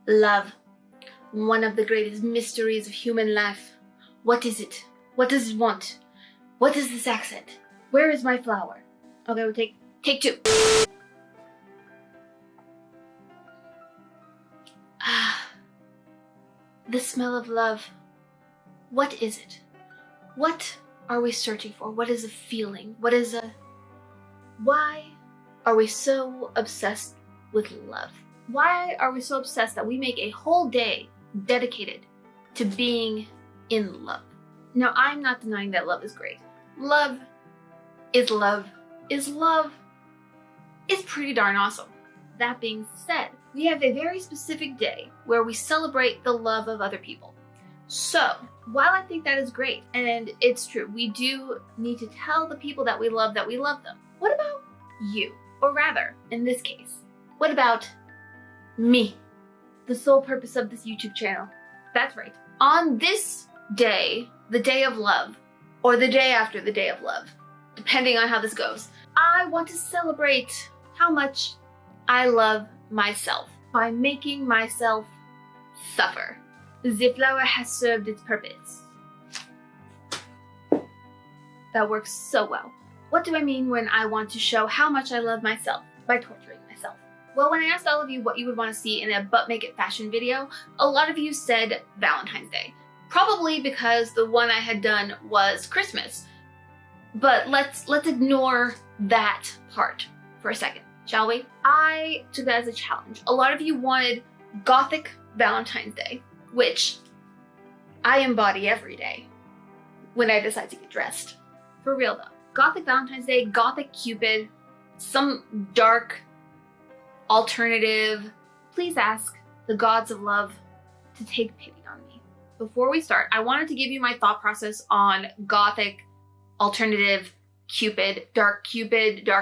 Love. One of the greatest mysteries of human life. What is it? What does it want? What is this accent? Where is my flower? Okay, we'll take two. Ah, the smell of love. What is it? What are we searching for? What is a feeling? Why are we so obsessed with love? Why are we so obsessed that we make a whole day dedicated to being in love? Now, I'm not denying that love is great. Love is love. Love is pretty darn awesome. That being said, we have a very specific day where we celebrate the love of other people. So, while I think that is great, and it's true, we do need to tell the people that we love them. What about you? Or rather, in this case, what about me? The sole purpose of this YouTube channel. That's right. On this day, the day of love, or the day after the day of love, depending on how this goes, I want to celebrate how much I love myself by making myself suffer. The flower has served its purpose. That works so well. What do I mean when I want to show how much I love myself by torturing myself? Well, when I asked all of you what you would want to see in a butt make it fashion video, a lot of you said Valentine's Day. Probably because the one I had done was Christmas. But let's ignore that part for a second, shall we? I took that as a challenge. A lot of you wanted Gothic Valentine's Day, which I embody every day when I decide to get dressed. For real though. Gothic Valentine's Day, Gothic Cupid, some dark alternative. Please ask the gods of love to take pity on me. Before we start, I wanted to give you my thought process on Gothic, alternative, Cupid, Dark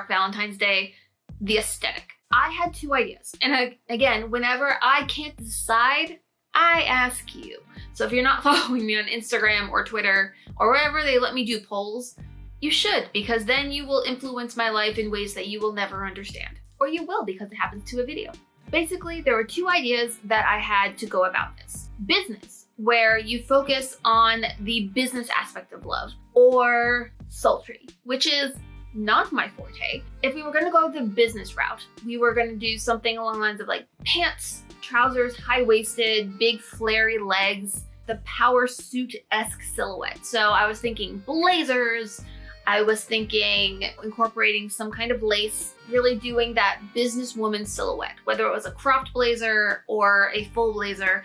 Valentine's Day, the aesthetic. I had two ideas. And again, whenever I can't decide, I ask you. So if you're not following me on Instagram or Twitter or wherever they let me do polls, you should, because then you will influence my life in ways that you will never understand. Or you will, because it happens to a video. Basically, there were two ideas that I had to go about this. Business, where you focus on the business aspect of love, or sultry, which is not my forte. If we were gonna go the business route, we were gonna do something along the lines of like pants, trousers, high-waisted, big flary legs, the power suit-esque silhouette. So I was thinking blazers, I was thinking incorporating some kind of lace, really doing that businesswoman silhouette, whether it was a cropped blazer or a full blazer,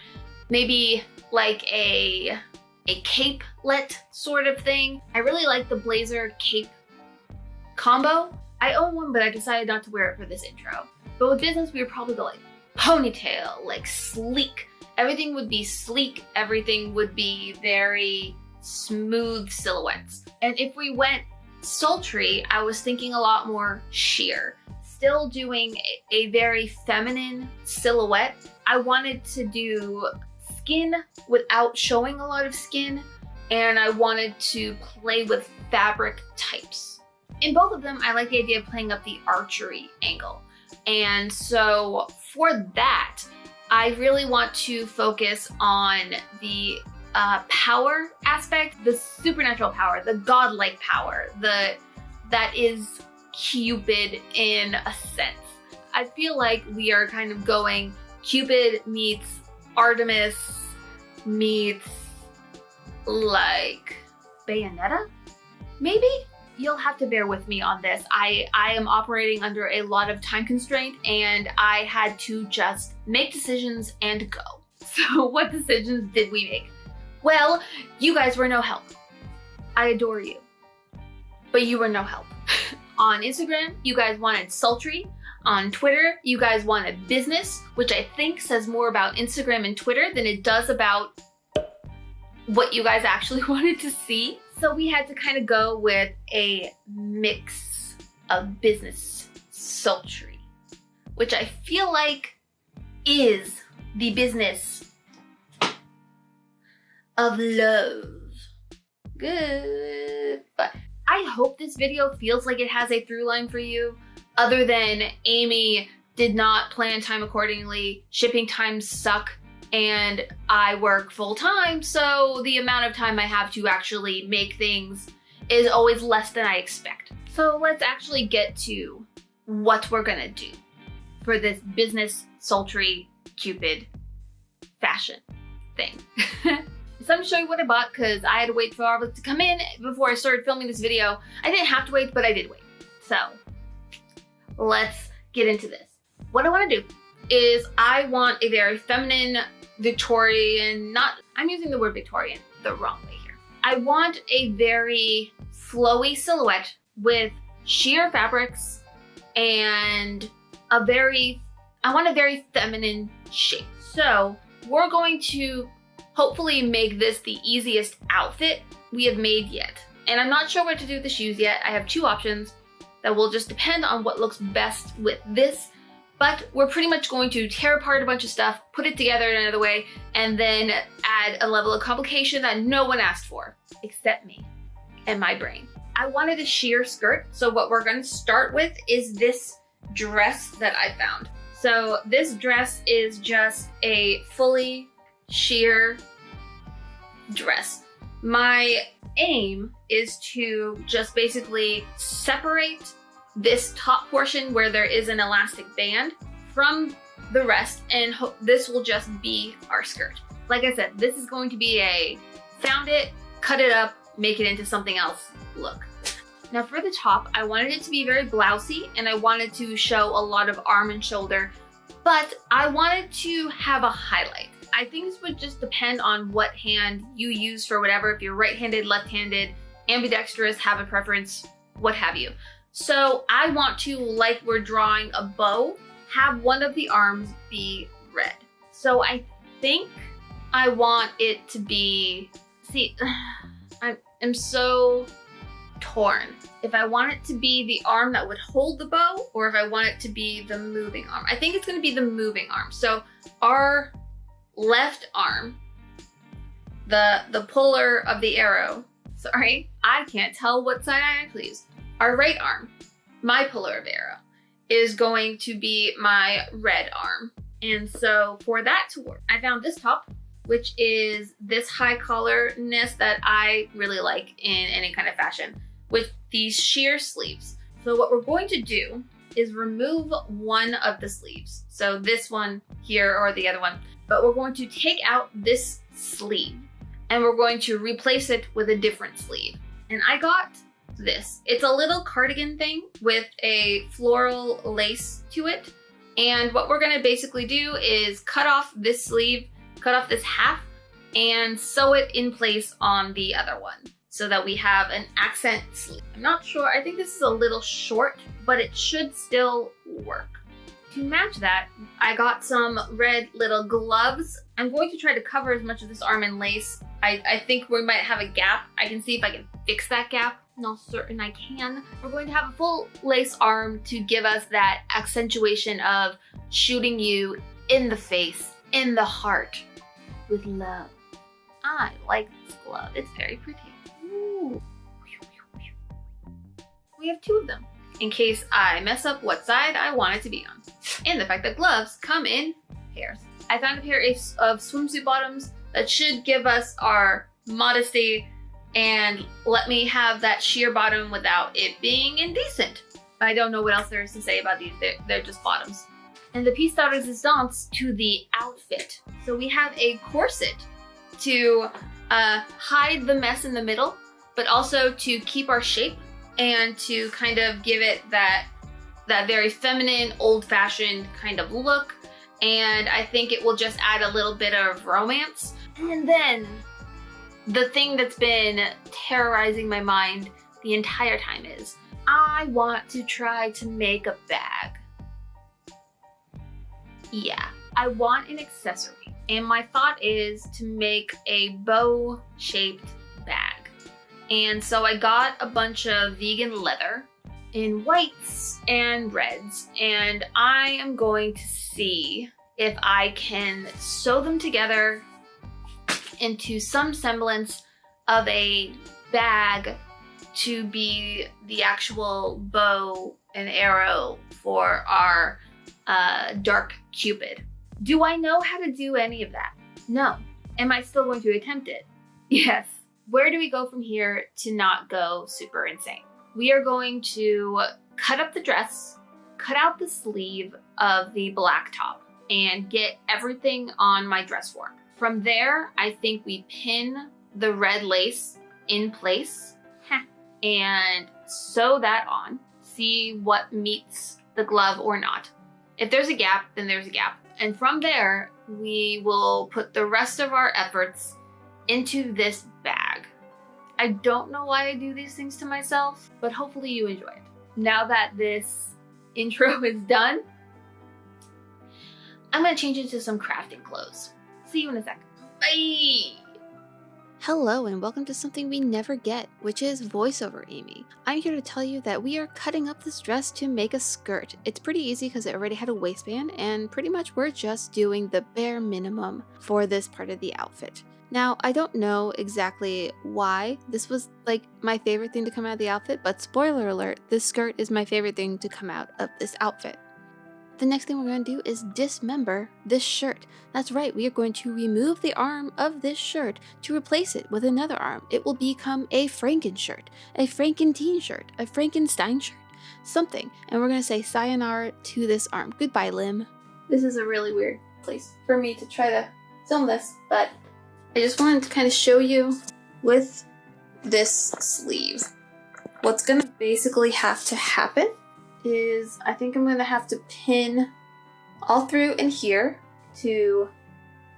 maybe like a cape-let sort of thing. I really like the blazer cape combo. I own one, but I decided not to wear it for this intro. But with business, we would probably go like ponytail, like sleek. Everything would be sleek. Everything would be very smooth silhouettes. And if we went sultry, I was thinking a lot more sheer. Still doing a very feminine silhouette. I wanted to do skin without showing a lot of skin, and I wanted to play with fabric types. In both of them, I like the idea of playing up the archery angle. And so for that, I really want to focus on the power aspect, the supernatural power, the godlike power, that is Cupid in a sense. I feel like we are kind of going Cupid meets Artemis meets like Bayonetta, maybe? You'll have to bear with me on this. I am operating under a lot of time constraint, and I had to just make decisions and go. So what decisions did we make? Well, you guys were no help. I adore you, but you were no help. On Instagram, you guys wanted sultry. On Twitter, you guys wanted business, which I think says more about Instagram and Twitter than it does about what you guys actually wanted to see. So we had to kind of go with a mix of business sultry, which I feel like is the business of love. Good. But I hope this video feels like it has a through line for you, other than Amy did not plan time accordingly. Shipping times suck, and I work full time, so the amount of time I have to actually make things is always less than I expect. So let's actually get to what we're gonna do for this business sultry Cupid fashion thing. So I'm gonna show you what I bought because I had to wait for all of it to come in before I started filming this video. I didn't have to wait, but I did wait. So let's get into this. What I want to do is I want a very feminine Victorian, I'm using the word Victorian the wrong way here. I want a very flowy silhouette with sheer fabrics and I want a very feminine shape. So we're going to hopefully make this the easiest outfit we have made yet. And I'm not sure what to do with the shoes yet. I have two options that will just depend on what looks best with this, but we're pretty much going to tear apart a bunch of stuff, put it together in another way, and then add a level of complication that no one asked for, except me and my brain. I wanted a sheer skirt, so what we're gonna start with is this dress that I found. So this dress is just a fully sheer dress. My aim is to just basically separate this top portion where there is an elastic band from the rest, and this will just be our skirt. Like I said, this is going to be a found it, cut it up, make it into something else look. Now for the top, I wanted it to be very blousy and I wanted to show a lot of arm and shoulder, but I wanted to have a highlight. I think this would just depend on what hand you use for whatever, if you're right-handed, left-handed, ambidextrous, have a preference, what have you. So I want to, like we're drawing a bow, have one of the arms be red. So I think I want it to be, see, I'm so torn. If I want it to be the arm that would hold the bow, or if I want it to be the moving arm. I think it's gonna be the moving arm. So our left arm, the puller of the arrow, sorry, I can't tell what side I actually use. Our right arm, my puller of the arrow, is going to be my red arm. And so for that to work, I found this top, which is this high collarness that I really like in any kind of fashion, with these sheer sleeves. So what we're going to do is remove one of the sleeves. So this one here or the other one, but we're going to take out this sleeve and we're going to replace it with a different sleeve. And I got this. It's a little cardigan thing with a floral lace to it. And what we're gonna basically do is cut off this sleeve, cut off this half, and sew it in place on the other one so that we have an accent sleeve. I'm not sure, I think this is a little short, but it should still work. To match that, I got some red little gloves. I'm going to try to cover as much of this arm in lace. I think we might have a gap. I can see if I can fix that gap. Not certain I can. We're going to have a full lace arm to give us that accentuation of shooting you in the face, in the heart, with love. I like this glove. It's very pretty. Ooh. We have two of them, in case I mess up what side I want it to be on. And the fact that gloves come in pairs. I found a pair of swimsuit bottoms that should give us our modesty and let me have that sheer bottom without it being indecent. I don't know what else there is to say about these. They're just bottoms. And the piece de resistance to the outfit. So we have a corset to hide the mess in the middle, but also to keep our shape and to kind of give it that very feminine, old-fashioned kind of look. And I think it will just add a little bit of romance. And then the thing that's been terrorizing my mind the entire time is I want to try to make a bag. Yeah, I want an accessory. And my thought is to make a bow-shaped bag. And so I got a bunch of vegan leather in whites and reds, and I am going to see if I can sew them together into some semblance of a bag to be the actual bow and arrow for our dark Cupid. Do I know how to do any of that? No. Am I still going to attempt it? Yes. Where do we go from here to not go super insane? We are going to cut up the dress, cut out the sleeve of the black top, and get everything on my dress form. From there, I think we pin the red lace in place and sew that on. See what meets the glove or not. If there's a gap, then there's a gap. And from there, we will put the rest of our efforts into this bag. I don't know why I do these things to myself, but hopefully you enjoy it. Now that this intro is done, I'm gonna change into some crafting clothes. See you in a sec. Bye! Hello and welcome to something we never get, which is voiceover Amy. I'm here to tell you that we are cutting up this dress to make a skirt. It's pretty easy because it already had a waistband, and pretty much we're just doing the bare minimum for this part of the outfit. Now, I don't know exactly why this was like my favorite thing to come out of the outfit, but spoiler alert, this skirt is my favorite thing to come out of this outfit. The next thing we're going to do is dismember this shirt. That's right, we are going to remove the arm of this shirt to replace it with another arm. It will become a Franken shirt, a Frankentine shirt, a Frankenstein shirt, something. And we're going to say sayonara to this arm. Goodbye, limb. This is a really weird place for me to try to film this, but I just wanted to kind of show you with this sleeve. What's going to basically have to happen is I think I'm going to have to pin all through in here to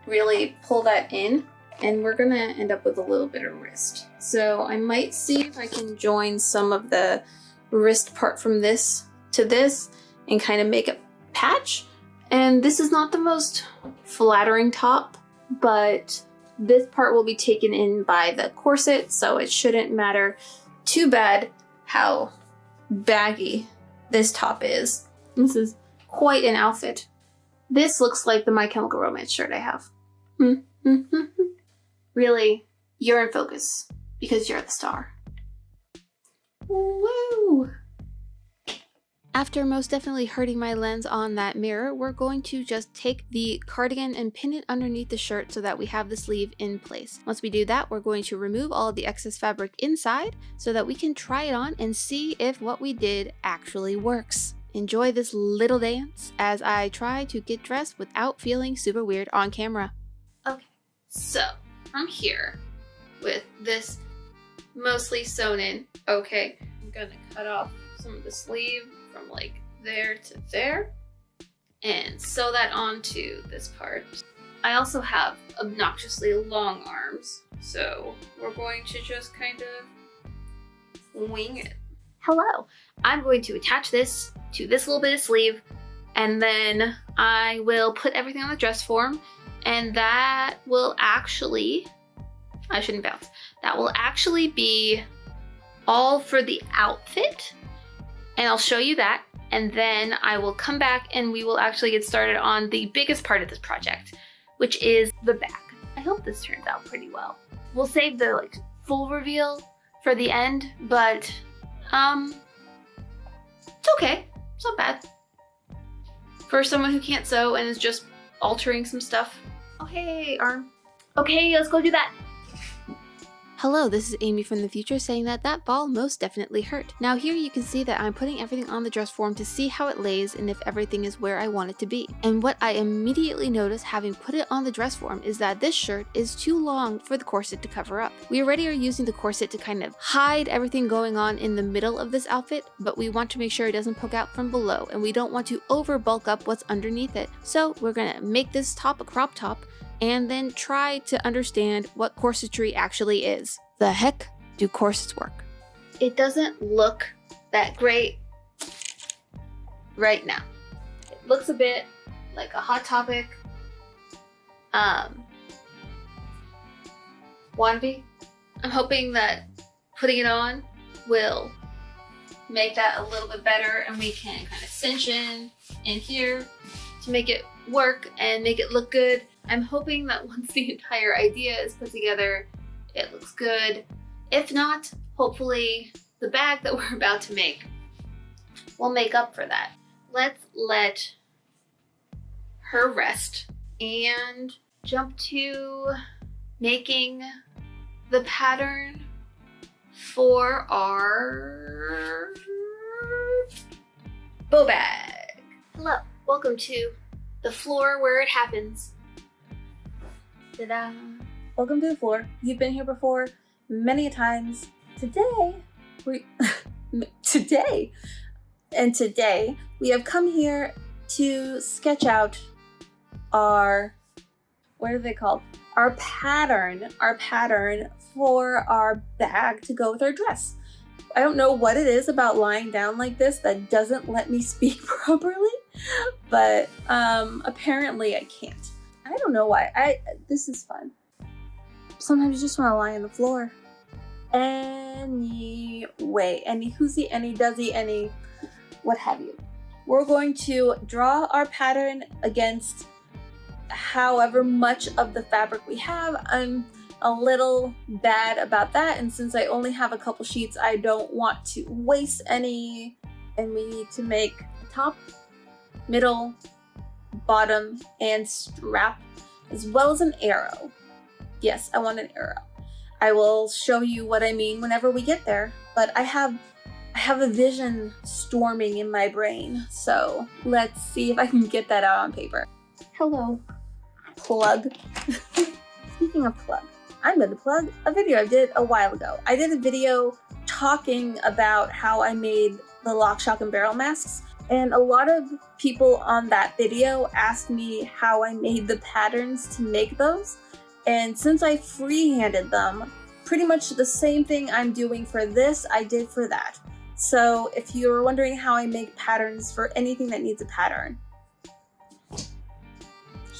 really pull that in, and we're going to end up with a little bit of wrist. So I might see if I can join some of the wrist part from this to this and kind of make a patch. And this is not the most flattering top, but this part will be taken in by the corset, so it shouldn't matter too bad how baggy this top is. This is quite an outfit. This looks like the My Chemical Romance shirt I have. Really, you're in focus because you're the star. Woo! After most definitely hurting my lens on that mirror, we're going to just take the cardigan and pin it underneath the shirt so that we have the sleeve in place. Once we do that, we're going to remove all of the excess fabric inside so that we can try it on and see if what we did actually works. Enjoy this little dance as I try to get dressed without feeling super weird on camera. Okay, so I'm here with this mostly sewn in. Okay, I'm gonna cut off some of the sleeve from like there to there and sew that onto this part. I also have obnoxiously long arms, so we're going to just kind of wing it. Hello, I'm going to attach this to this little bit of sleeve, and then I will put everything on the dress form, and that will actually, I shouldn't bounce, that will actually be all for the outfit. And I'll show you that, and then I will come back and we will actually get started on the biggest part of this project, which is the back. I hope this turns out pretty well. We'll save the like full reveal for the end, but it's okay. It's not bad. For someone who can't sew and is just altering some stuff. Oh hey, arm. Okay, let's go do that. Hello, this is Amy from the future saying that that ball most definitely hurt. Now here you can see that I'm putting everything on the dress form to see how it lays and if everything is where I want it to be. And what I immediately noticed having put it on the dress form is that this shirt is too long for the corset to cover up. We already are using the corset to kind of hide everything going on in the middle of this outfit, but we want to make sure it doesn't poke out from below, and we don't want to over bulk up what's underneath it. So we're gonna make this top a crop top and then try to understand what corsetry actually is. The heck do corsets work? It doesn't look that great right now. It looks a bit like a Hot Topic wannabe. I'm hoping that putting it on will make that a little bit better, and we can kind of cinch in here to make it work and make it look good. I'm hoping that once the entire idea is put together, it looks good. If not, hopefully the bag that we're about to make will make up for that. Let's let her rest and jump to making the pattern for our bow bag. Hello, welcome to the floor where it happens. Ta-da! Welcome to the floor. You've been here before many times. Today we have come here to sketch out our, what are they called? Our pattern for our bag to go with our dress. I don't know what it is about lying down like this that doesn't let me speak properly, but apparently I can't. I don't know why. This is fun. Sometimes you just want to lie on the floor. Anyway, any whoosy, any doesy, any what have you. We're going to draw our pattern against however much of the fabric we have. I'm a little bad about that, and since I only have a couple sheets, I don't want to waste any, and we need to make top, middle, bottom, and strap, as well as an arrow. Yes, I want an arrow. I will show you what I mean whenever we get there, but I have a vision storming in my brain, so let's see if I can get that out on paper. Hello, plug. Speaking of plug, I'm going to plug a video I did a while ago. I did a video talking about how I made the lock, shock, and barrel masks, and a lot of people on that video asked me how I made the patterns to make those. And since I freehanded them, pretty much the same thing I'm doing for this, I did for that. So if you're wondering how I make patterns for anything that needs a pattern,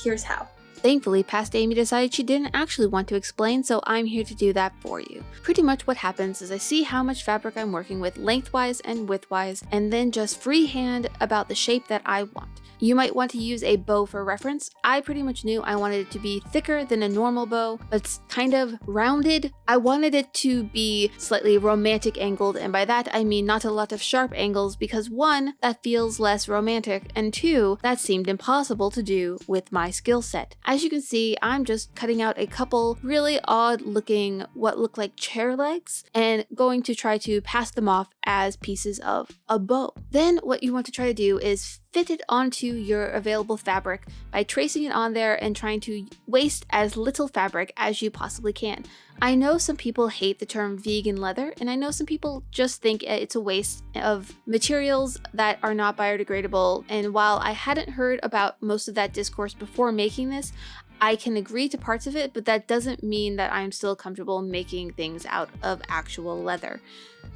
here's how. Thankfully, Past Amy decided she didn't actually want to explain, so I'm here to do that for you. Pretty much what happens is I see how much fabric I'm working with lengthwise and widthwise, and then just freehand about the shape that I want. You might want to use a bow for reference. I pretty much knew I wanted it to be thicker than a normal bow, but it's kind of rounded. I wanted it to be slightly romantic angled, and by that I mean not a lot of sharp angles, because one, that feels less romantic, and two, that seemed impossible to do with my skill set. As you can see, I'm just cutting out a couple really odd looking, what look like chair legs, and going to try to pass them off as pieces of a bow. Then what you want to try to do is fit it onto your available fabric by tracing it on there and trying to waste as little fabric as you possibly can. I know some people hate the term vegan leather, and I know some people just think it's a waste of materials that are not biodegradable, and while I hadn't heard about most of that discourse before making this, I can agree to parts of it, but that doesn't mean that I'm still comfortable making things out of actual leather.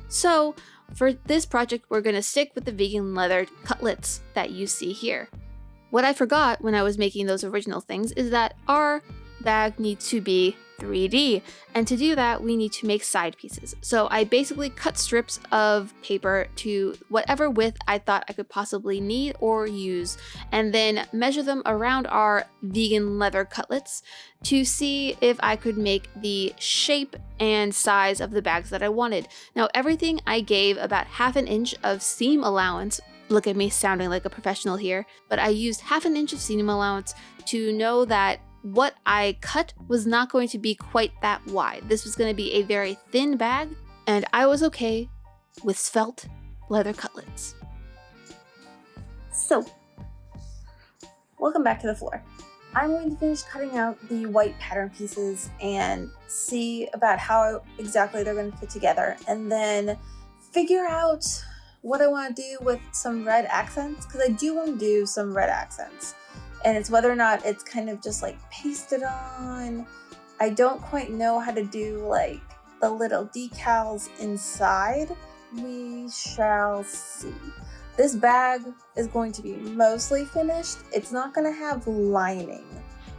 So for this project, we're going to stick with the vegan leather cutlets that you see here. What I forgot when I was making those original things is that our bag needs to be 3D, and to do that we need to make side pieces. So I basically cut strips of paper to whatever width I thought I could possibly need or use, and then measure them around our vegan leather cutlets to see if I could make the shape and size of the bags that I wanted. Now everything I gave about 1/2 inch of seam allowance. Look at me sounding like a professional here, but I used 1/2 inch of seam allowance to know that what I cut was not going to be quite that wide. This was going to be a very thin bag, and I was okay with svelte leather cutlets. So, welcome back to the floor. I'm going to finish cutting out the white pattern pieces and see about how exactly they're going to fit together, and then figure out what I want to do with some red accents, because I do want to do some red accents. And it's whether or not it's kind of just like pasted on. I don't quite know how to do like the little decals inside. We shall see. This bag is going to be mostly finished. It's not going to have lining.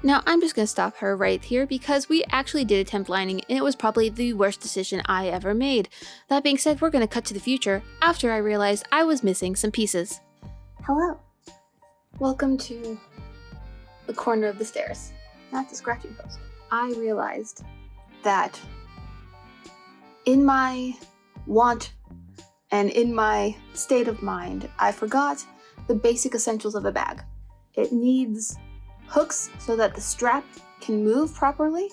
Now I'm just going to stop her right here because we actually did attempt lining, and it was probably the worst decision I ever made. That being said, we're going to cut to the future after I realized I was missing some pieces. Hello. Welcome to the corner of the stairs, not the scratching post. I realized that in my want and in my state of mind, I forgot the basic essentials of a bag. It needs hooks so that the strap can move properly.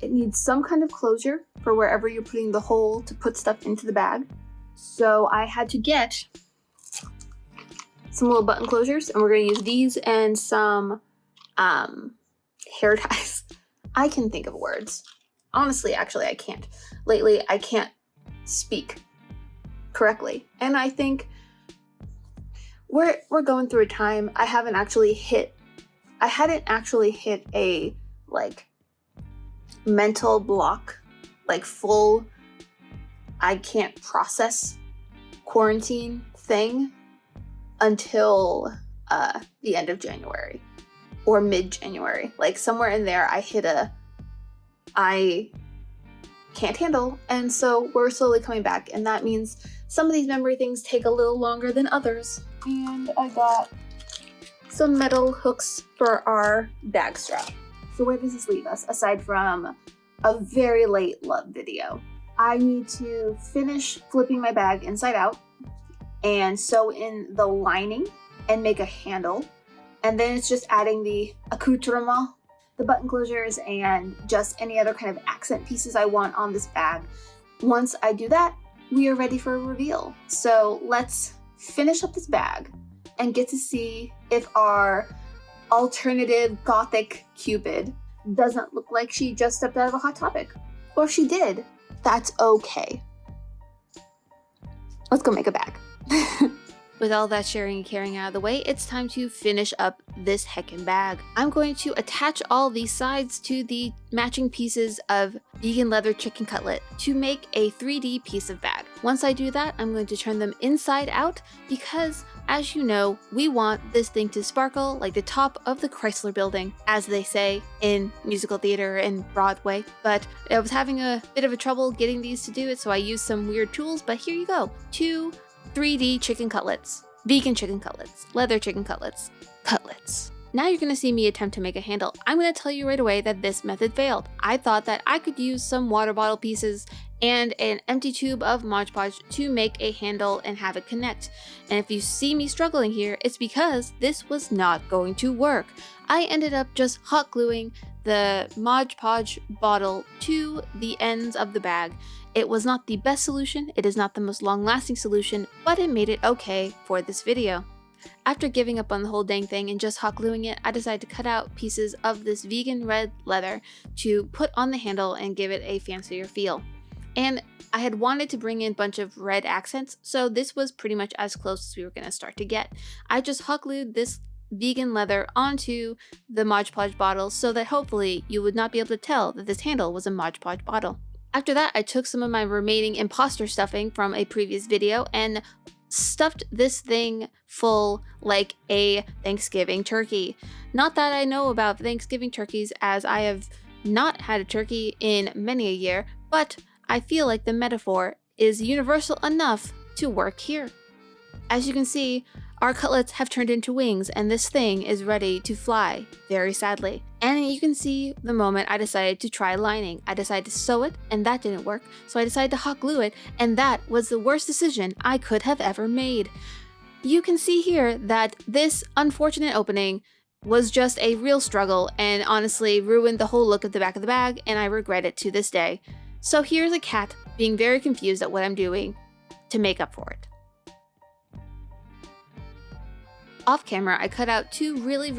It needs some kind of closure for wherever you're putting the hole to put stuff into the bag. So I had to get some little button closures, and we're gonna use these and some hair ties. I can think of words. Honestly, actually, I can't. Lately, I can't speak correctly. And I think we're going through a time I hadn't actually hit a like mental block, like full I can't process quarantine thing until the end of January or mid-January. Like somewhere in there I hit a I can't handle, and so we're slowly coming back, and that means some of these memory things take a little longer than others. And I got some metal hooks for our bag strap. So where does this leave us aside from a very late love video? I need to finish flipping my bag inside out and sew in the lining and make a handle. And then it's just adding the accoutrement, the button closures, and just any other kind of accent pieces I want on this bag. Once I do that, we are ready for a reveal. So let's finish up this bag and get to see if our alternative Gothic Cupid doesn't look like she just stepped out of a Hot Topic. Or if she did, that's okay. Let's go make a bag. With all that sharing and carrying out of the way, it's time to finish up this heckin' bag. I'm going to attach all these sides to the matching pieces of vegan leather chicken cutlet to make a 3D piece of bag. Once I do that, I'm going to turn them inside out because, as you know, we want this thing to sparkle like the top of the Chrysler building, as they say in musical theater and Broadway. But I was having a bit of a trouble getting these to do it, so I used some weird tools, but here you go. 2 3D chicken cutlets, vegan chicken cutlets, leather chicken cutlets. Now you're gonna see me attempt to make a handle. I'm gonna tell you right away that this method failed. I thought that I could use some water bottle pieces and an empty tube of Mod Podge to make a handle and have it connect. And if you see me struggling here, it's because this was not going to work. I ended up just hot gluing the Mod Podge bottle to the ends of the bag. It was not the best solution, it is not the most long-lasting solution, but it made it okay for this video. After giving up on the whole dang thing and just hot gluing it, I decided to cut out pieces of this vegan red leather to put on the handle and give it a fancier feel. And I had wanted to bring in a bunch of red accents, so this was pretty much as close as we were going to start to get. I just hot glued this vegan leather onto the Mod Podge bottle so that hopefully you would not be able to tell that this handle was a Mod Podge bottle. After that, I took some of my remaining imposter stuffing from a previous video and stuffed this thing full like a Thanksgiving turkey. Not that I know about Thanksgiving turkeys, as I have not had a turkey in many a year, but I feel like the metaphor is universal enough to work here. As you can see, our cutlets have turned into wings and this thing is ready to fly, very sadly. And you can see the moment I decided to try lining. I decided to sew it and that didn't work, so I decided to hot glue it, and that was the worst decision I could have ever made. You can see here that this unfortunate opening was just a real struggle and honestly ruined the whole look of the back of the bag, and I regret it to this day. So here's a cat being very confused at what I'm doing to make up for it. Off camera, I cut out 2 really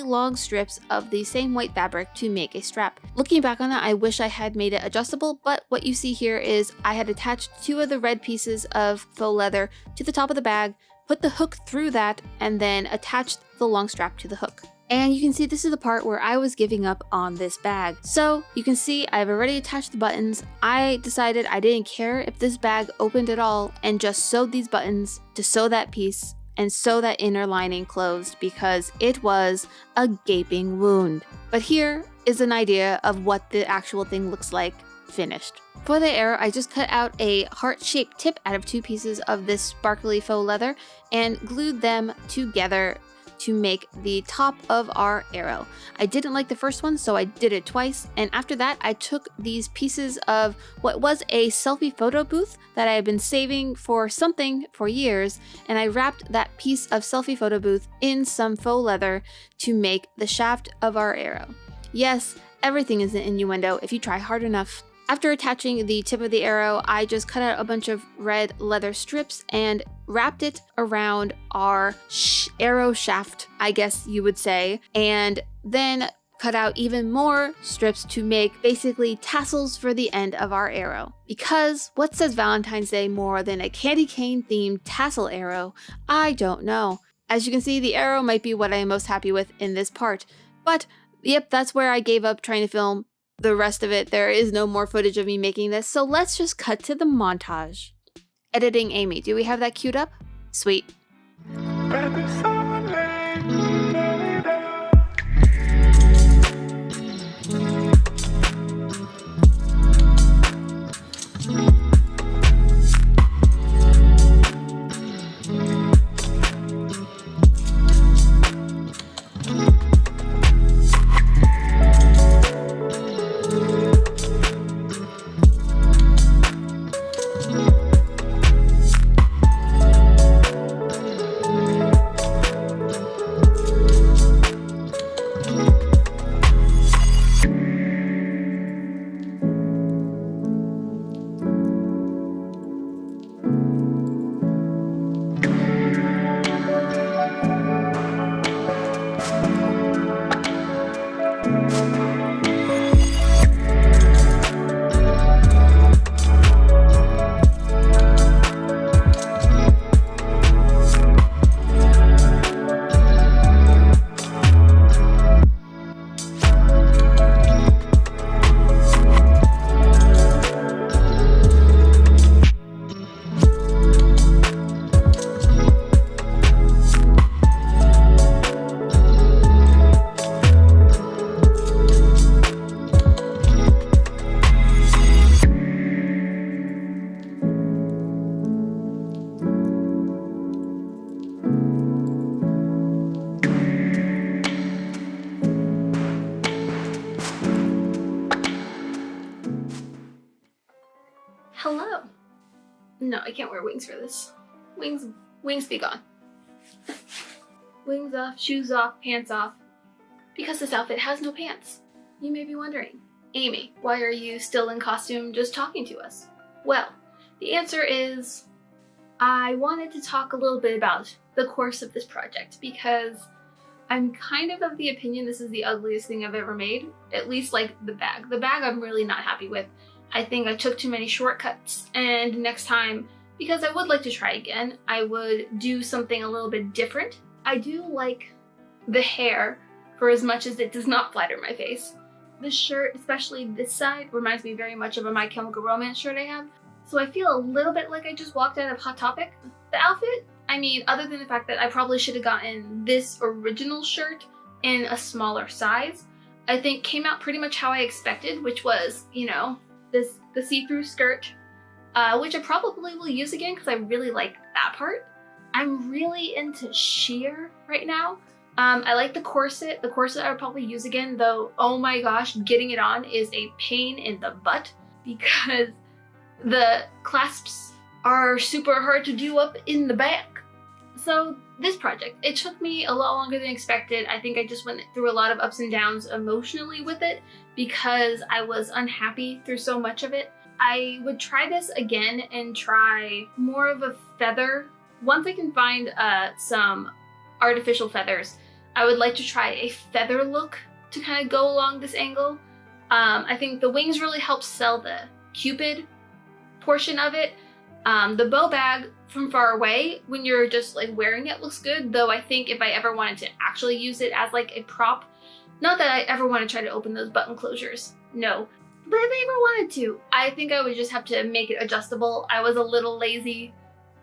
long strips of the same white fabric to make a strap. Looking back on it, I wish I had made it adjustable, but what you see here is I had attached 2 of the red pieces of faux leather to the top of the bag, put the hook through that, and then attached the long strap to the hook. And you can see this is the part where I was giving up on this bag. So you can see I've already attached the buttons. I decided I didn't care if this bag opened at all and just sewed these buttons to sew that piece and sew that inner lining closed because it was a gaping wound. But here is an idea of what the actual thing looks like finished. For the arrow, I just cut out a heart-shaped tip out of 2 pieces of this sparkly faux leather and glued them together to make the top of our arrow. I didn't like the first one, so I did it twice. And after that, I took these pieces of what was a selfie photo booth that I had been saving for something for years, and I wrapped that piece of selfie photo booth in some faux leather to make the shaft of our arrow. Yes, everything is an innuendo if you try hard enough. After attaching the tip of the arrow, I just cut out a bunch of red leather strips and wrapped it around our arrow shaft, I guess you would say, and then cut out even more strips to make basically tassels for the end of our arrow. Because what says Valentine's Day more than a candy cane themed tassel arrow? I don't know. As you can see, the arrow might be what I am most happy with in this part, but yep, that's where I gave up trying to film the rest of it. There is no more footage of me making this, so let's just cut to the montage. Editing Amy, do we have that queued up? Sweet. Hello. No, I can't wear wings for this. Wings be gone. Wings off, shoes off, pants off. Because this outfit has no pants. You may be wondering, Amy, why are you still in costume just talking to us? Well, the answer is I wanted to talk a little bit about the course of this project because I'm kind of the opinion this is the ugliest thing I've ever made. At least like the bag. The bag I'm really not happy with. I think I took too many shortcuts, and next time, because I would like to try again, I would do something a little bit different. I do like the hair for as much as it does not flatter my face. The shirt, especially this side, reminds me very much of a My Chemical Romance shirt I have, so I feel a little bit like I just walked out of Hot Topic. The outfit, I mean, other than the fact that I probably should have gotten this original shirt in a smaller size, I think came out pretty much how I expected, which was, you know, the see-through skirt, which I probably will use again because I really like that part. I'm really into sheer right now. I like the corset. The corset I would probably use again, though, oh my gosh, getting it on is a pain in the butt because the clasps are super hard to do up in the back. So this project, it took me a lot longer than expected. I think I just went through a lot of ups and downs emotionally with it because I was unhappy through so much of it. I would try this again and try more of a feather. Once I can find some artificial feathers, I would like to try a feather look to kind of go along this angle. I think the wings really help sell the Cupid portion of it. The bow bag from far away, when you're just like wearing it, looks good, though I think if I ever wanted to actually use it as like a prop, not that I ever want to try to open those button closures, no, but if I ever wanted to, I think I would just have to make it adjustable. I was a little lazy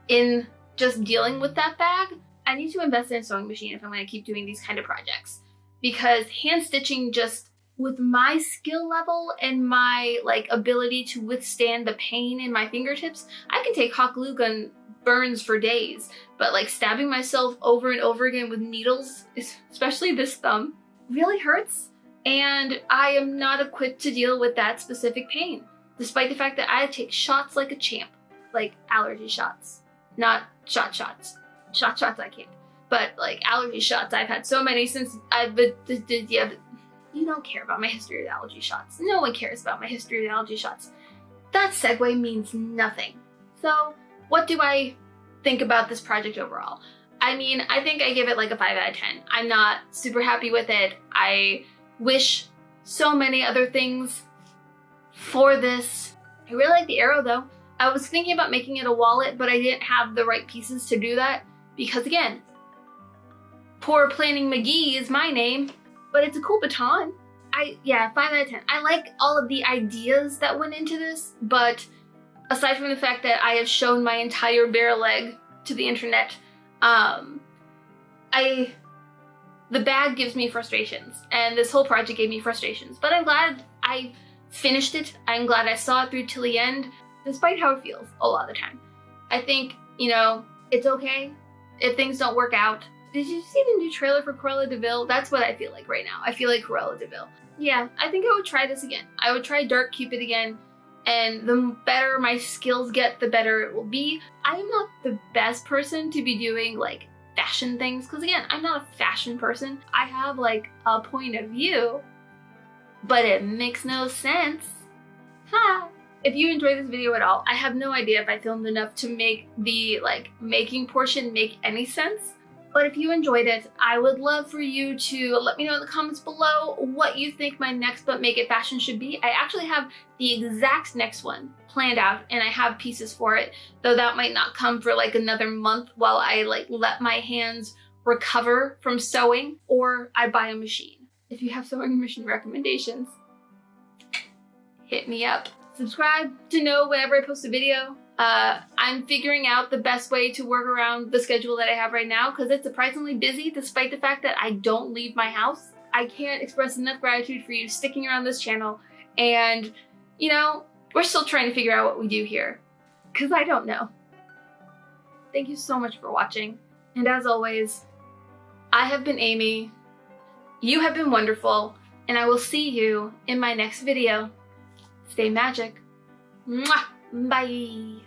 in just dealing with that bag. I need to invest in a sewing machine if I'm going to keep doing these kind of projects, because hand stitching just with my skill level and my like ability to withstand the pain in my fingertips, I can take hot glue gun burns for days. But like stabbing myself over and over again with needles, especially this thumb, really hurts. And I am not equipped to deal with that specific pain, despite the fact that I take shots like a champ, like allergy shots, not shots. Shots I can't, but like allergy shots, I've had so many since I've been, yeah, you don't care about my history with allergy shots. No one cares about my history with allergy shots. That segue means nothing. So what do I think about this project overall? I mean, I think I give it like a 5 out of 10. I'm not super happy with it. I wish so many other things for this. I really like the arrow though. I was thinking about making it a wallet, but I didn't have the right pieces to do that because again, Poor Planning McGee is my name, but it's a cool baton. 5 out of 10. I like all of the ideas that went into this, but aside from the fact that I have shown my entire bare leg to the internet, the bag gives me frustrations, and this whole project gave me frustrations, but I'm glad I finished it. I'm glad I saw it through till the end, despite how it feels a lot of the time. I think, you know, it's okay if things don't work out. Did you see the new trailer for Cruella de Vil? That's what I feel like right now. I feel like Cruella de Vil. Yeah, I think I would try this again. I would try Dark Cupid again, and the better my skills get, the better it will be. I am not the best person to be doing like fashion things, because again, I'm not a fashion person. I have like a point of view, but it makes no sense. Ha! If you enjoyed this video at all, I have no idea if I filmed enough to make the like making portion make any sense. But if you enjoyed it, I would love for you to let me know in the comments below what you think my next But Make It fashion should be. I actually have the exact next one planned out and I have pieces for it, though that might not come for like another month while I like let my hands recover from sewing or I buy a machine. If you have sewing machine recommendations, hit me up. Subscribe to know whenever I post a video. I'm figuring out the best way to work around the schedule that I have right now because it's surprisingly busy despite the fact that I don't leave my house. I can't express enough gratitude for you sticking around this channel, and you know, we're still trying to figure out what we do here because I don't know. Thank you so much for watching, and as always, I have been Amy, you have been wonderful, and I will see you in my next video. Stay magic. Mwah! Bye!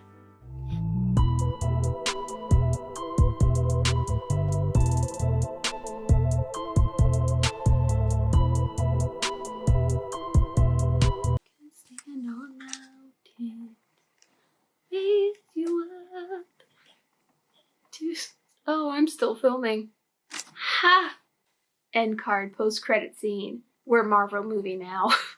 Stand on mountains, raise you up to... Oh, I'm still filming. Ha! End card, post-credit scene. We're Marvel movie now.